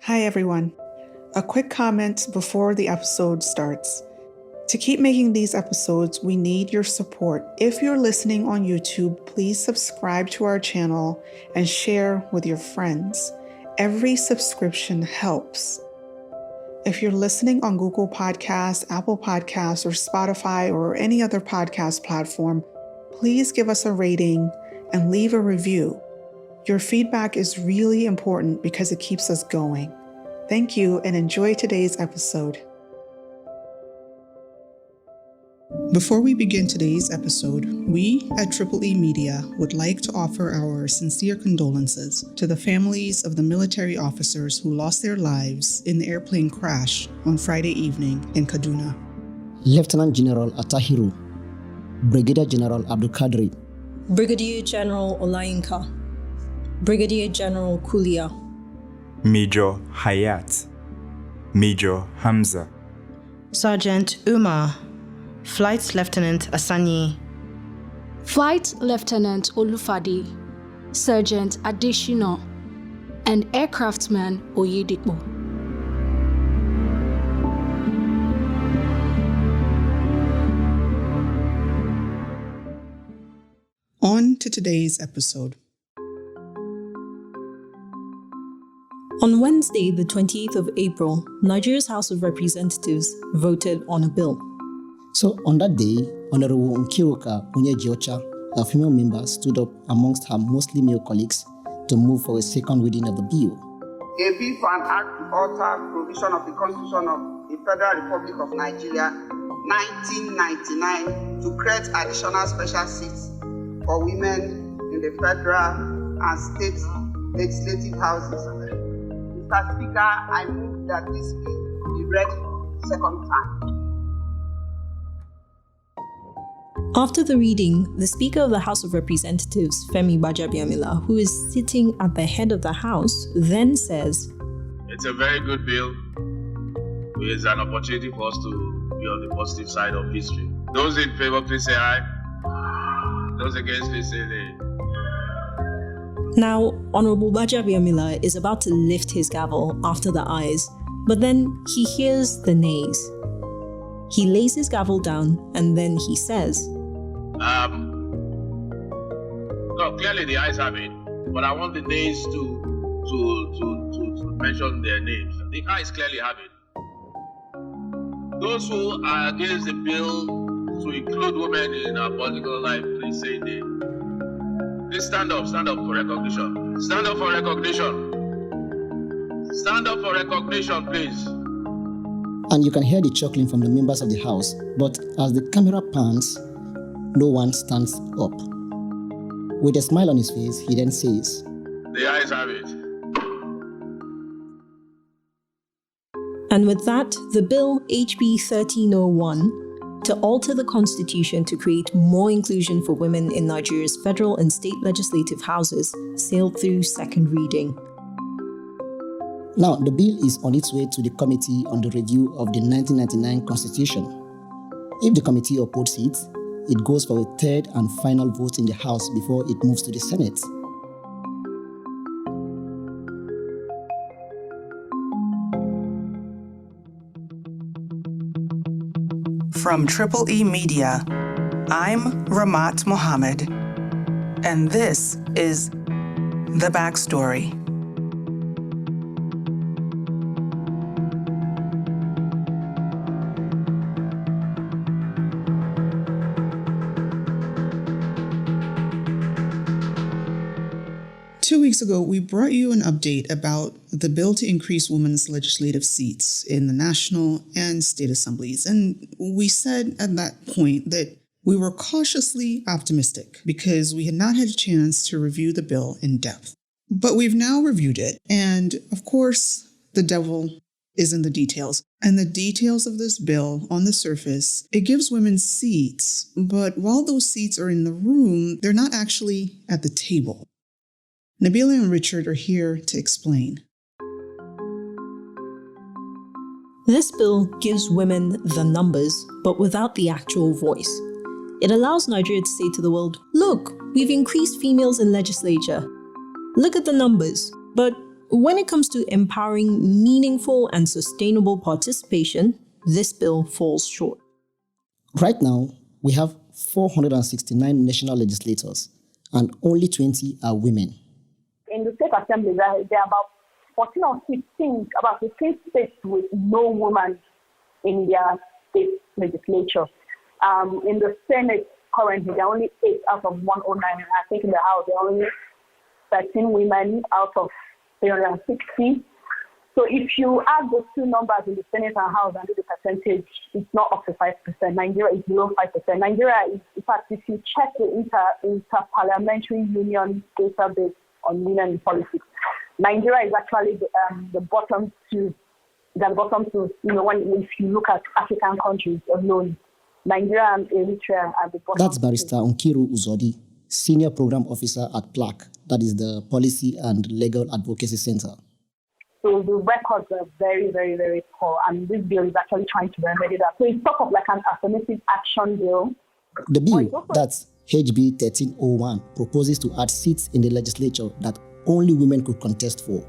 Hi everyone. A quick comment before the episode starts. To keep making these episodes, we need your support. If you're listening on YouTube, please subscribe to our channel and share with your friends. Every subscription helps. If you're listening on Google Podcasts, Apple Podcasts, or Spotify, or any other podcast platform, please give us a rating and leave a review. Your feedback is really important because it keeps us going. Thank you and enjoy today's episode. Before we begin today's episode, we at EE Media would like to offer our sincere condolences to the families of the military officers who lost their lives in the airplane crash on Friday evening in Kaduna. Lieutenant General Atahiru, Brigadier General Abdul Kadri, Brigadier General Olayinka, Brigadier General Kulia, Major Hayat, Major Hamza, Sergeant Umar, Flight Lieutenant Asani, Flight Lieutenant Olufade, Sergeant Adeshina, and Aircraftman Oyedepo. On to today's episode. On Wednesday, the 28th of April, Nigeria's House of Representatives voted on a bill. So on that day, Honorable Nkiru a female member, stood up amongst her mostly male colleagues to move for a second reading of the bill. A bill for an act to alter provision of the Constitution of the Federal Republic of Nigeria, 1999, to create additional special seats for women in the federal and state legislative houses. Mr. Speaker, I move that this bill be read the second time. After the reading, the Speaker of the House of Representatives, Femi Gbajabiamila, who is sitting at the head of the House, then says, "It's a very good bill. It's an opportunity for us to be on the positive side of history. Those in favor, please say aye. Those against, please say nay." Now, Honorable Gbajabiamila is about to lift his gavel after the ayes, but then he hears the nays. He lays his gavel down and then he says, No, clearly the ayes have it, but I want the nays to mention their names. The ayes clearly have it. Those who are against the bill to include women in our political life, please say nay. Please stand up for recognition. Stand up for recognition. Stand up for recognition, please. And you can hear the chuckling from the members of the House, but as the camera pans, no one stands up. With a smile on his face, he then says, "The ayes have it." And with that, the bill HB 1301 to alter the constitution to create more inclusion for women in Nigeria's federal and state legislative houses sailed through second reading. Now, the bill is on its way to the Committee on the Review of the 1999 Constitution. If the committee upholds it, it goes for a third and final vote in the House before it moves to the Senate. From EE Media, I'm Rahmat Muhammad, and this is The Backstory. Two weeks ago, we brought you an update about the bill to increase women's legislative seats in the national and state assemblies. And we said at that point that we were cautiously optimistic because we had not had a chance to review the bill in depth. But we've now reviewed it. And of course, the devil is in the details. And the details of this bill on the surface, it gives women seats. But while those seats are in the room, they're not actually at the table. Nabilah and Richard are here to explain. This bill gives women the numbers, but without the actual voice. It allows Nigeria to say to the world, look, we've increased females in legislature. Look at the numbers, but when it comes to empowering meaningful and sustainable participation, this bill falls short. Right now, we have 469 national legislators, and only 20 are women. In the state assembly, there are about 14 or 15, about 15 states with no woman in their state legislature. In the Senate, currently, there are only 8 out of 109. I think in the House, there are only 13 women out of 360. So if you add those two numbers in the Senate and House and do the percentage, it's not up to 5%. Nigeria is below 5%. Nigeria is, in fact, if you check the Inter-Parliamentary Union database on women in politics, Nigeria is actually the bottom two. If you look at African countries alone, Nigeria and Eritrea are the bottom. That's Barrister Nkiru Uzodi, Senior Program Officer at PLAC, that is the Policy and Legal Advocacy Center. So the records are very, very, very poor, and this bill is actually trying to remedy that. So it's sort of like an affirmative action bill. The bill, that's HB 1301, proposes to add seats in the legislature that only women could contest for.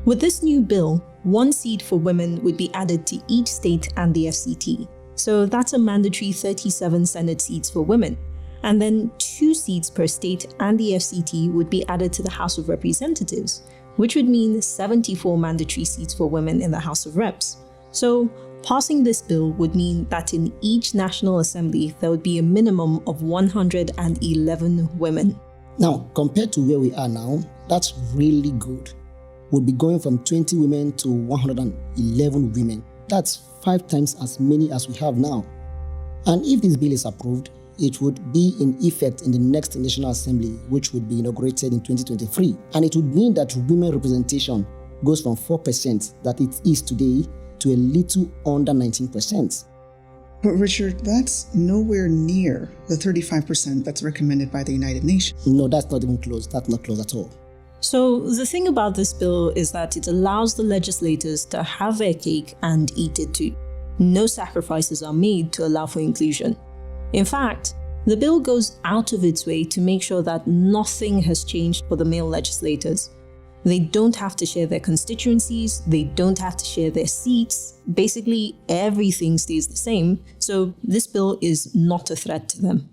With this new bill, 1 seat for women would be added to each state and the FCT. So that's a mandatory 37 Senate seats for women. And then 2 seats per state and the FCT would be added to the House of Representatives, which would mean 74 mandatory seats for women in the House of Reps. So passing this bill would mean that in each National Assembly, there would be a minimum of 111 women. Now, compared to where we are now, that's really good. We'll be going from 20 women to 111 women. That's 5 times as many as we have now. And if this bill is approved, it would be in effect in the next National Assembly, which would be inaugurated in 2023. And it would mean that women representation goes from 4% that it is today to a little under 19%. But Richard, that's nowhere near the 35% that's recommended by the United Nations. No, that's not even close. That's not close at all. So the thing about this bill is that it allows the legislators to have their cake and eat it too. No sacrifices are made to allow for inclusion. In fact, the bill goes out of its way to make sure that nothing has changed for the male legislators. They don't have to share their constituencies, they don't have to share their seats. Basically, everything stays the same, so this bill is not a threat to them.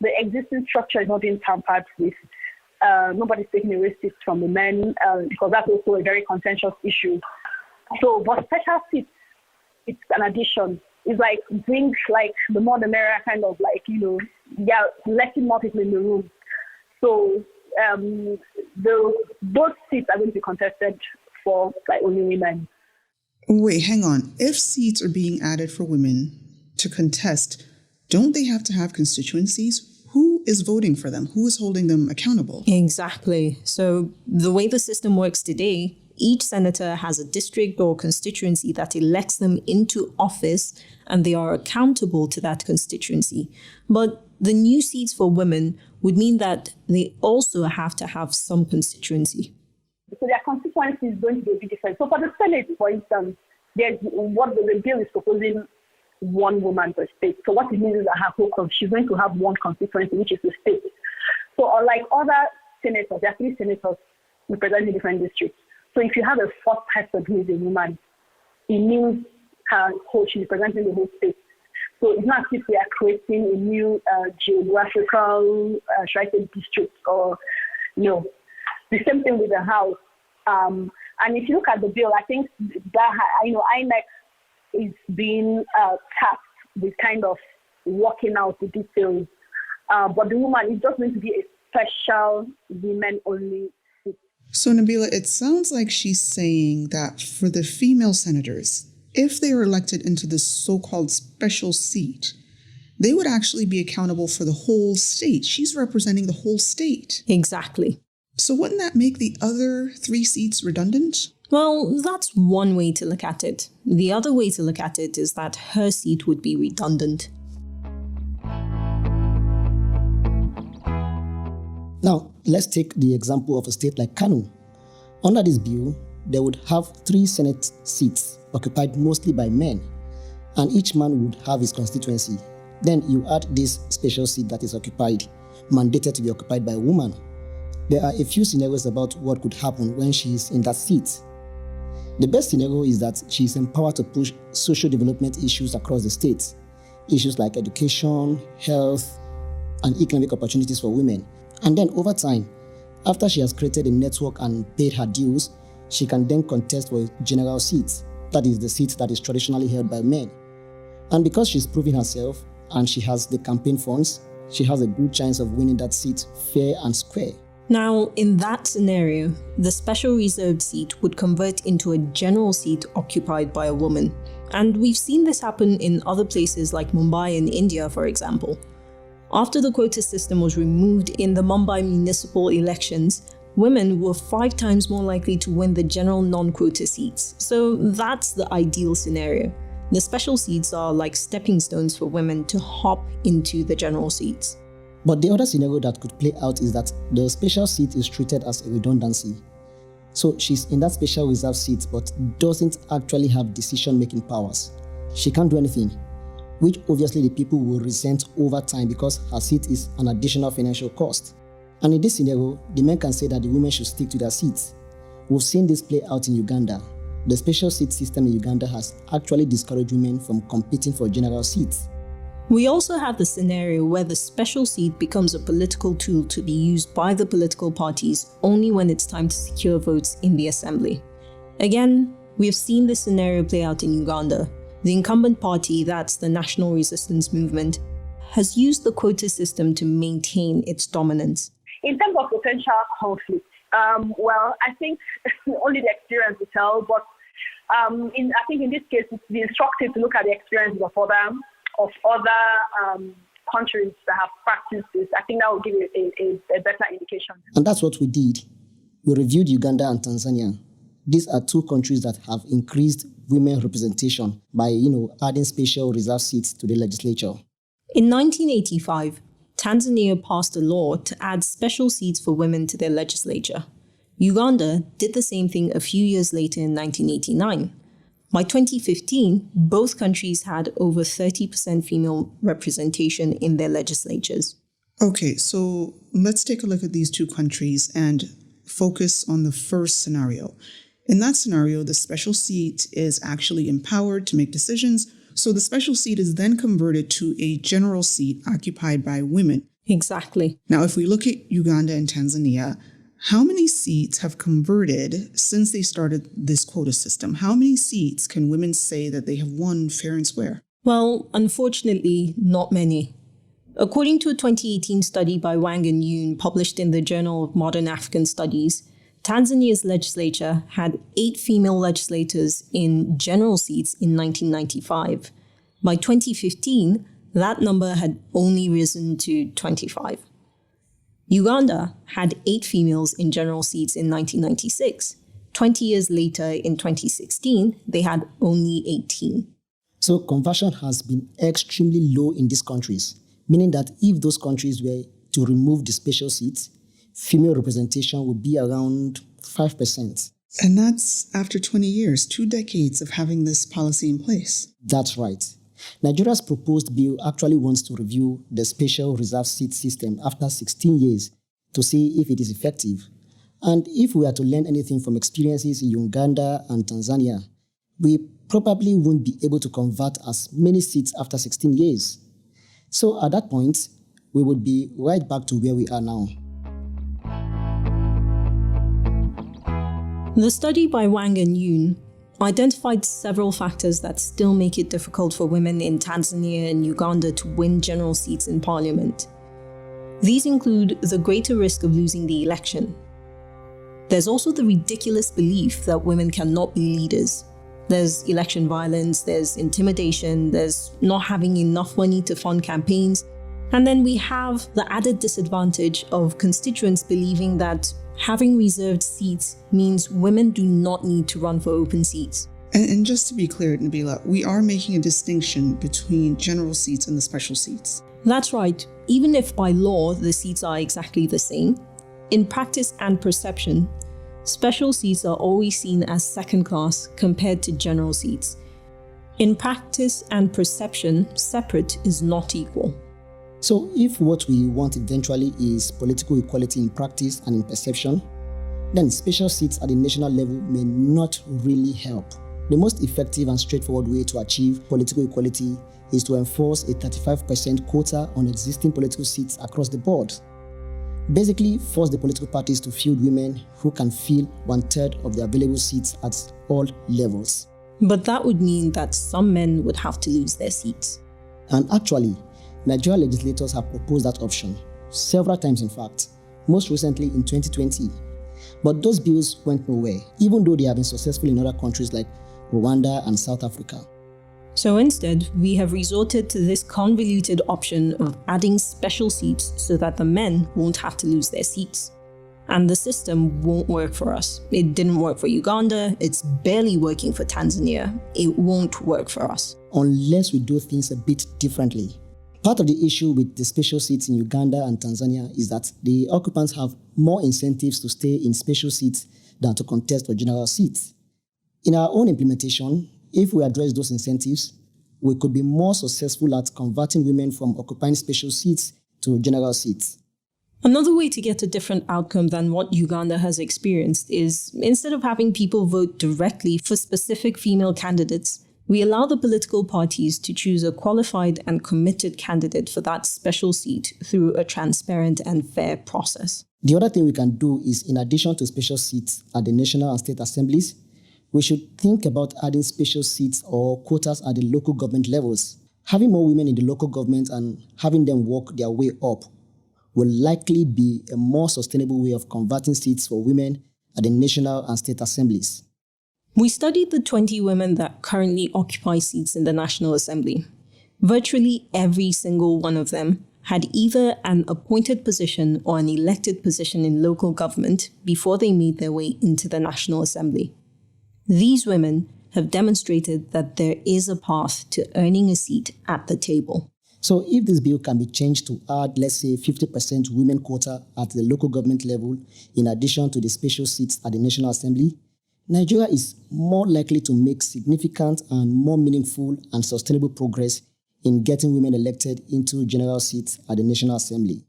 The existing structure is not being tampered with. Nobody's taking away seats from the men, because that's also a very contentious issue. So, but special seats, it's an addition. It's like brings like the more the merrier kind of like, letting more people in the room. So those seats are going to be contested for like only women. Wait, hang on. If seats are being added for women to contest, don't they have to have constituencies? Who is voting for them? Who is holding them accountable? Exactly. So the way the system works today, each senator has a district or constituency that elects them into office, and they are accountable to that constituency. But the new seats for women would mean that they also have to have some constituency. So their constituency is going to be a bit different. So for the Senate, for instance, there's what the bill is proposing 1 woman per state. So what it means is that she's going to have 1 constituency, which is the state. So unlike other senators, there are 3 senators representing different districts. So if you have a 4th person who is a woman, it means she's representing the whole state. So it's not as if we are creating a new geographical, district, or no. The same thing with the House. And if you look at the bill, I think that INEC is being tasked with kind of working out the details. But the woman is just going to be a special women-only. So Nabilah, it sounds like she's saying that for the female senators, if they are elected into this so-called special seat, they would actually be accountable for the whole state. She's representing the whole state. Exactly. So wouldn't that make the other 3 seats redundant? Well, that's one way to look at it. The other way to look at it is that her seat would be redundant. Now, let's take the example of a state like Kano. Under this bill, they would have 3 Senate seats occupied mostly by men, and each man would have his constituency. Then you add this special seat that is occupied, mandated to be occupied by a woman. There are a few scenarios about what could happen when she is in that seat. The best scenario is that she is empowered to push social development issues across the state. Issues like education, health, and economic opportunities for women. And then over time, after she has created a network and paid her dues, she can then contest for a general seat. That is the seat that is traditionally held by men. And because she's proving herself and she has the campaign funds, she has a good chance of winning that seat fair and square. Now, in that scenario, the special reserved seat would convert into a general seat occupied by a woman. And we've seen this happen in other places like Mumbai in India, for example. After the quota system was removed in the Mumbai municipal elections, women were 5 times more likely to win the general non-quota seats. So that's the ideal scenario. The special seats are like stepping stones for women to hop into the general seats. But the other scenario that could play out is that the special seat is treated as a redundancy. So she's in that special reserve seat but doesn't actually have decision-making powers. She can't do anything, which obviously the people will resent over time because her seat is an additional financial cost. And in this scenario, the men can say that the women should stick to their seats. We've seen this play out in Uganda. The special seat system in Uganda has actually discouraged women from competing for general seats. We also have the scenario where the special seat becomes a political tool to be used by the political parties only when it's time to secure votes in the assembly. Again, we have seen this scenario play out in Uganda. The incumbent party, that's the National Resistance Movement, has used the quota system to maintain its dominance. In terms of potential conflict, well, I think only the experience will tell, but I think in this case, it's instructive to look at the experiences of other countries that have practiced this. I think that will give you a better indication. And that's what we did. We reviewed Uganda and Tanzania. These are 2 countries that have increased women representation by, adding special reserve seats to the legislature. In 1985, Tanzania passed a law to add special seats for women to their legislature. Uganda did the same thing a few years later in 1989. By 2015, both countries had over 30% female representation in their legislatures. Okay, so let's take a look at these 2 countries and focus on the first scenario. In that scenario, the special seat is actually empowered to make decisions, so the special seat is then converted to a general seat occupied by women. Exactly. Now, if we look at Uganda and Tanzania, how many seats have converted since they started this quota system? How many seats can women say that they have won fair and square? Well, unfortunately, not many. According to a 2018 study by Wang and Yoon published in the Journal of Modern African Studies, Tanzania's legislature had 8 female legislators in general seats in 1995. By 2015, that number had only risen to 25. Uganda had 8 females in general seats in 1996. 20 years later, in 2016, they had only 18. So conversion has been extremely low in these countries, meaning that if those countries were to remove the special seats, female representation would be around 5%. And that's after 20 years, 2 decades of having this policy in place. That's right. Nigeria's proposed bill actually wants to review the special reserve seat system after 16 years to see if it is effective. And if we are to learn anything from experiences in Uganda and Tanzania, we probably won't be able to convert as many seats after 16 years. So at that point, we would be right back to where we are now. The study by Wang and Yoon identified several factors that still make it difficult for women in Tanzania and Uganda to win general seats in parliament. These include the greater risk of losing the election. There's also the ridiculous belief that women cannot be leaders. There's election violence, there's intimidation, there's not having enough money to fund campaigns, and then we have the added disadvantage of constituents believing that having reserved seats means women do not need to run for open seats. And just to be clear, Nabilah, we are making a distinction between general seats and the special seats. That's right. Even if by law the seats are exactly the same, in practice and perception, special seats are always seen as second class compared to general seats. In practice and perception, separate is not equal. So if what we want eventually is political equality in practice and in perception, then special seats at the national level may not really help. The most effective and straightforward way to achieve political equality is to enforce a 35% quota on existing political seats across the board. Basically, force the political parties to field women who can fill 1/3 of the available seats at all levels. But that would mean that some men would have to lose their seats. And actually, Nigerian legislators have proposed that option, several times in fact, most recently in 2020. But those bills went nowhere, even though they have been successful in other countries like Rwanda and South Africa. So instead, we have resorted to this convoluted option of adding special seats so that the men won't have to lose their seats. And the system won't work for us. It didn't work for Uganda, it's barely working for Tanzania. It won't work for us. Unless we do things a bit differently. Part of the issue with the special seats in Uganda and Tanzania is that the occupants have more incentives to stay in special seats than to contest for general seats. In our own implementation, if we address those incentives, we could be more successful at converting women from occupying special seats to general seats. Another way to get a different outcome than what Uganda has experienced is, instead of having people vote directly for specific female candidates, we allow the political parties to choose a qualified and committed candidate for that special seat through a transparent and fair process. The other thing we can do is, in addition to special seats at the national and state assemblies, we should think about adding special seats or quotas at the local government levels. Having more women in the local government and having them work their way up will likely be a more sustainable way of converting seats for women at the national and state assemblies. We studied the 20 women that currently occupy seats in the National Assembly. Virtually every single one of them had either an appointed position or an elected position in local government before they made their way into the National Assembly. These women have demonstrated that there is a path to earning a seat at the table. So if this bill can be changed to add, let's say, 50% women quota at the local government level, in addition to the special seats at the National Assembly, Nigeria is more likely to make significant and more meaningful and sustainable progress in getting women elected into general seats at the National Assembly.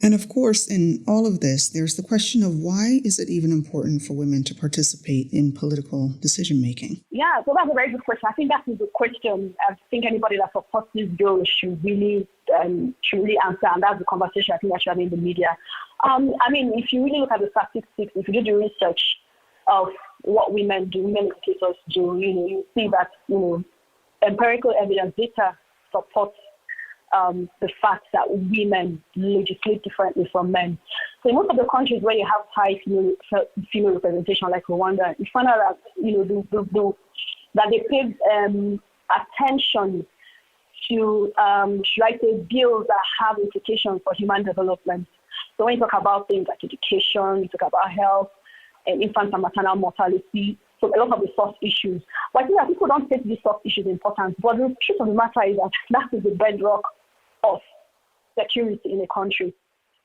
And of course, in all of this, there's the question of why is it even important for women to participate in political decision-making? Yeah, so that's a very good question. I think that is the question I think anybody that supports this bill should really answer, and that's the conversation I think that should have in the media. I mean, if you really look at the statistics, if you do the research of what women do, women educators do, you see that, empirical evidence data supports the fact that women legislate differently from men. So in most of the countries where you have high female representation, like Rwanda, you find out that that they pay attention to should I say bills that have implications for human development. So when you talk about things like education, you talk about health and infant and maternal mortality, so a lot of the soft issues. But I think that people don't take these soft issues important. But the truth of the matter is that is the bedrock of security in a country.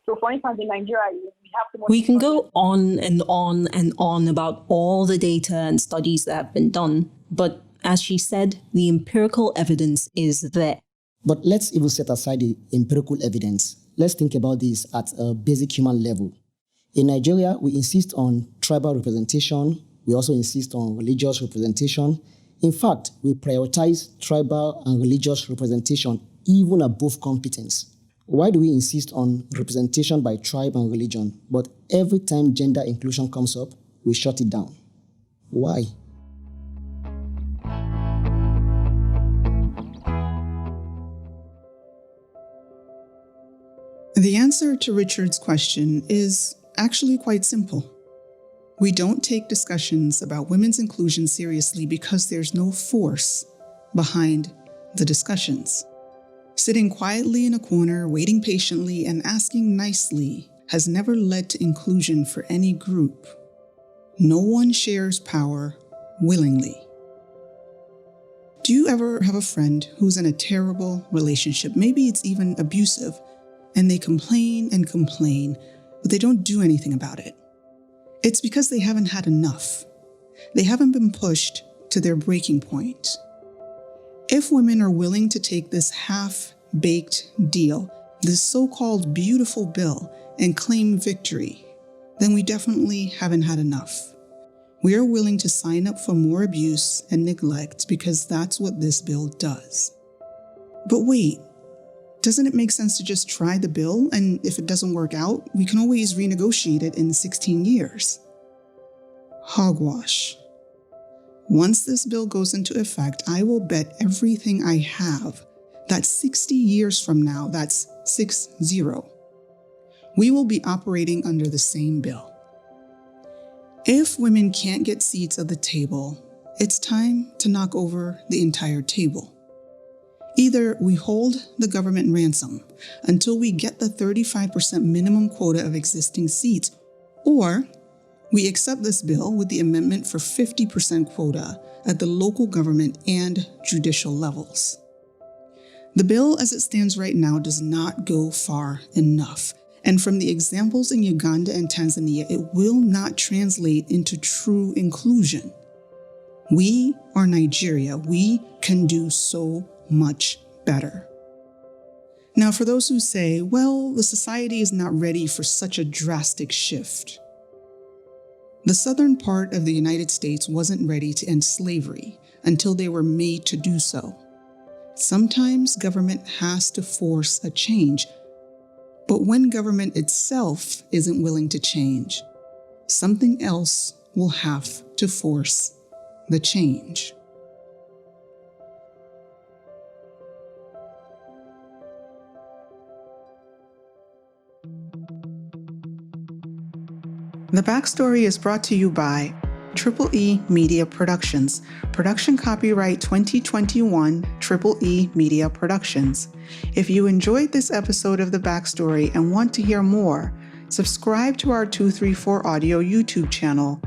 So for instance, in Nigeria, we have to... We can go on and on and on about all the data and studies that have been done. But as she said, the empirical evidence is there. But let's even set aside the empirical evidence. Let's think about this at a basic human level. In Nigeria, we insist on tribal representation. We also insist on religious representation. In fact, we prioritize tribal and religious representation even above competence. Why do we insist on representation by tribe and religion, but every time gender inclusion comes up, we shut it down? Why? The answer to Richard's question is actually quite simple. We don't take discussions about women's inclusion seriously because there's no force behind the discussions. Sitting quietly in a corner, waiting patiently, and asking nicely has never led to inclusion for any group. No one shares power willingly. Do you ever have a friend who's in a terrible relationship? Maybe it's even abusive, and they complain and complain, but they don't do anything about it. It's because they haven't had enough. They haven't been pushed to their breaking point. If women are willing to take this half-baked deal this so-called beautiful bill and claim victory, then we definitely haven't had enough. We are willing to sign up for more abuse and neglect because that's what this bill does. But wait, doesn't it make sense to just try the bill, and if it doesn't work out, we can always renegotiate it in 16 years? Hogwash. Once this bill goes into effect, I will bet everything I have that 60 years from now, that's 60, we will be operating under the same bill. If women can't get seats at the table, it's time to knock over the entire table. Either we hold the government ransom until we get the 35% minimum quota of existing seats, or we accept this bill with the amendment for 50% quota at the local government and judicial levels. The bill as it stands right now does not go far enough, and from the examples in Uganda and Tanzania, it will not translate into true inclusion. We are Nigeria. We can do so much better. Now, for those who say, well, the society is not ready for such a drastic shift. The southern part of the United States wasn't ready to end slavery until they were made to do so. Sometimes government has to force a change, but when government itself isn't willing to change, something else will have to force the change. The Backstory is brought to you by EE Media Productions. Production copyright 2021 EE Media Productions. If you enjoyed this episode of The Backstory and want to hear more, subscribe to our 234 Audio YouTube channel.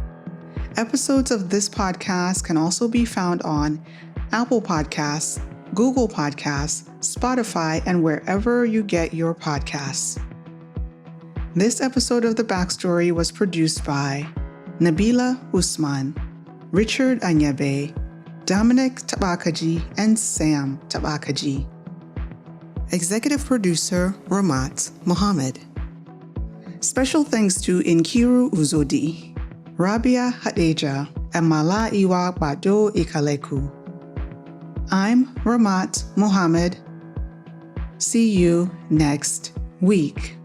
Episodes of this podcast can also be found on Apple Podcasts, Google Podcasts, Spotify, and wherever you get your podcasts. This episode of The Backstory was produced by Nabilah Usman, Richard Anyebe, Dominic Tabakaji, and Sam Tabakaji. Executive producer Rahmat Muhammad. Special thanks to Nkiru Uzodi, Rabia Hadejia, and Gbado Ikaleku. I'm Rahmat Muhammad. See you next week.